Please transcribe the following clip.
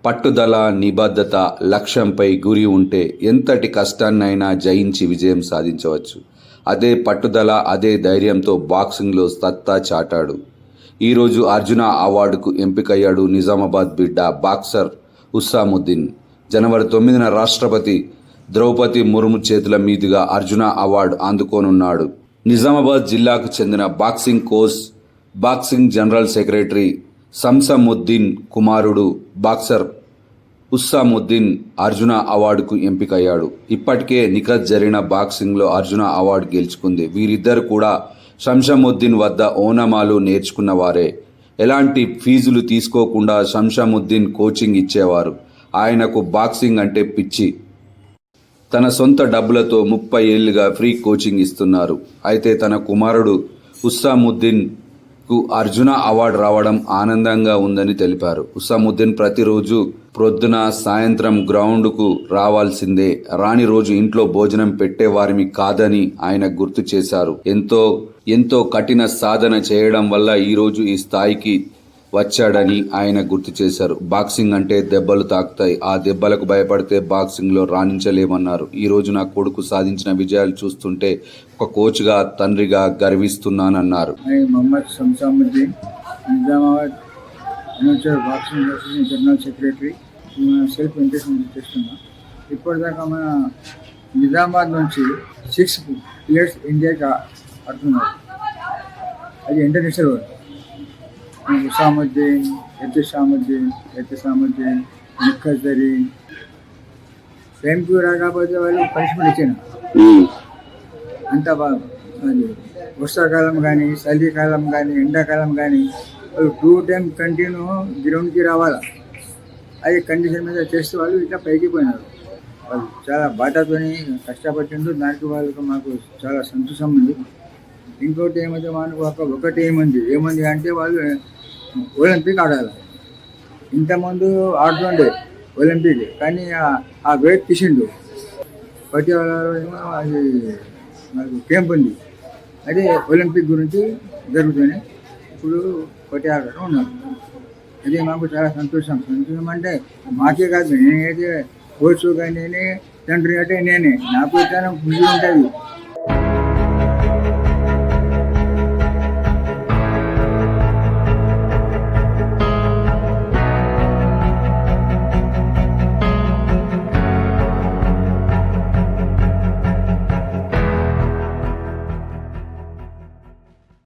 పట్టుదల, నిబద్ధత, లక్ష్యంపై గురి ఉంటే ఎంతటి కష్టాన్నైనా జయించి విజయం సాధించవచ్చు. అదే పట్టుదల, అదే ధైర్యంతో బాక్సింగ్లో సత్తా చాటాడు. ఈరోజు అర్జున అవార్డుకు ఎంపికయ్యాడు నిజామాబాద్ బిడ్డ బాక్సర్ హుస్సాముద్దీన్. జనవరి 9న రాష్ట్రపతి ద్రౌపది ముర్ము చేతుల మీదుగా అర్జున అవార్డు అందుకోనున్నాడు. నిజామాబాద్ జిల్లాకు చెందిన boxing coach, boxing general secretary Shamsuddin కుమారుడు బాక్సర్ హుస్సాముద్దీన్ అర్జున అవార్డుకు ఎంపికయ్యాడు. ఇప్పటికే నిఖత్ జరిగిన బాక్సింగ్లో అర్జున అవార్డు గెలుచుకుంది. వీరిద్దరు కూడా శంషముద్దీన్ వద్ద ఓనమాలు నేర్చుకున్న వారే. ఎలాంటి ఫీజులు తీసుకోకుండా శంషముద్దీన్ కోచింగ్ ఇచ్చేవారు. ఆయనకు బాక్సింగ్ అంటే పిచ్చి. తన సొంత డబ్బులతో 30 ఏళ్లుగా ఫ్రీ కోచింగ్ ఇస్తున్నారు. అయితే తన కుమారుడు హుస్సాముద్దీన్కు అర్జున అవార్డు రావడం ఆనందంగా ఉందని తెలిపారు. హుస్సాముద్దీన్ ప్రతిరోజు ప్రొద్దున, సాయంత్రం గ్రౌండ్కు రావాల్సిందే. రాని రోజు ఇంట్లో భోజనం పెట్టేవారిమి కాదని ఆయన గుర్తు చేశారు. ఎంతో కఠిన సాధన చేయడం వల్ల ఈరోజు ఈ స్థాయికి వచ్చాడని ఆయన గుర్తు చేశారు. బాక్సింగ్ అంటే దెబ్బలు తాకుతాయి. ఆ దెబ్బలకు భయపడితే బాక్సింగ్లో రాణించలేమన్నారు. ఈరోజు నా కొడుకు సాధించిన విజయాలు చూస్తుంటే ఒక కోచ్గా, తండ్రిగా గర్విస్తున్నానన్నారు. Mohammed Shamsuddin, Nizamabad amateur boxing association general secretary. Self interest చేస్తున్నా. ఇప్పటిదాకా మన నిజామాబాద్ నుంచి 6 ప్లేయర్స్ ఇండియాకి ఆడుతున్నారు. అది ఇంటర్నేషనల్ వరల్డ్. హుస్సాముద్దీన్, ఎహ్తిసాముద్దీన్, నిఖత్ జరీన్. టైంకి రాకపోతే వాళ్ళు పనిష్మెంట్ ఇచ్చాను. అంత బాగా అది వర్షాకాలం కానీ, చలికాలం కానీ, ఎండాకాలం కానీ వాళ్ళు 2 టైమ్ కంటిన్యూ గ్రౌండ్కి రావాలా. అది కండిషన్ మీద చేస్తే వాళ్ళు ఇట్లా పైకి పోయినారు. వాళ్ళు చాలా బాటతోని కష్టపడుతుండ్రు. దానికి వాళ్ళకు మాకు చాలా సంతోషం ఉంది. ఇంకోటి ఏమైతే మనకు ఒకటి ఏముంది అంటే వాళ్ళు ఒలింపిక్ ఆడాలి. ఇంతకుముందు ఆడుతుండే ఒలింపిక్, కానీ ఆ వెయిట్ తీసిండు. పటియాలలో ఏమో అది మనకు క్యాంప్ ఉంది. అదే ఒలింపిక్ గురించి జరుగుతుంది. ఇప్పుడు పటియాలలో ఉన్నారు. అది మాకు చాలా సంతోషం అంటే మాకే కాదు, నేనైతే కోచ్ కానీ తండ్రి అంటే నేనే. నాకు ఇట్లా ఖుషి ఉంటుంది.